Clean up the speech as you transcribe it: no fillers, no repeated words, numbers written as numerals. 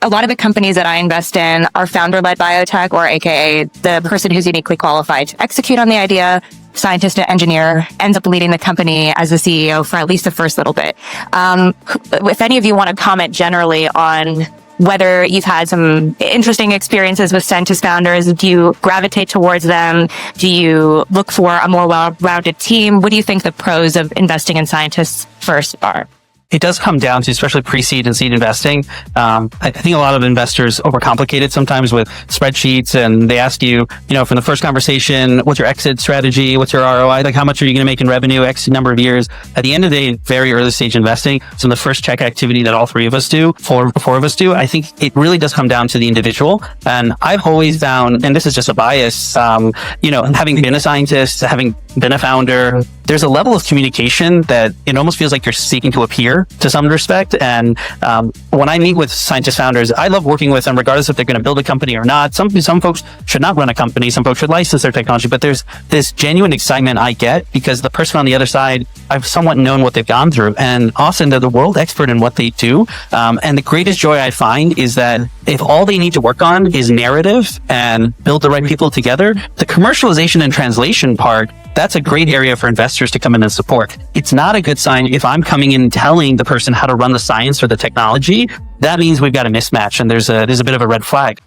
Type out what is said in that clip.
a lot of the companies that I invest in are founder-led biotech, or AKA the person who's uniquely qualified to execute on the idea, scientist to engineer, ends up leading the company as the CEO for at least the first little bit. If any of you want to comment generally on whether you've had some interesting experiences with scientist founders, do you gravitate towards them? Do you look for a more well-rounded team? What do you think the pros of investing in scientists first are? It does come down to, especially pre-seed and seed investing. I think a lot of investors overcomplicate it sometimes with spreadsheets, and they ask you, from the first conversation, what's your exit strategy? What's your ROI? Like, how much are you going to make in revenue? X number of years. At the end of the day, very early stage investing, some of the first check activity that all three of us do, four of us do, I think it really does come down to the individual. And I've always found, and this is just a bias, having been a scientist, having been a founder, there's a level of communication that it almost feels like you're speaking to a peer to some respect. And when I meet with scientist founders, I love working with them regardless if they're going to build a company or not. Some folks should not run a company. Some folks should license their technology. But there's this genuine excitement I get because the person on the other side, I've somewhat known what they've gone through. And often they're the world expert in what they do. And the greatest joy I find is that if all they need to work on is narrative and build the right people together, the commercialization and translation part, that's a great area for investors to come in and support. It's not a good sign if I'm coming in and telling the person how to run the science or the technology. That means we've got a mismatch, and there's a bit of a red flag.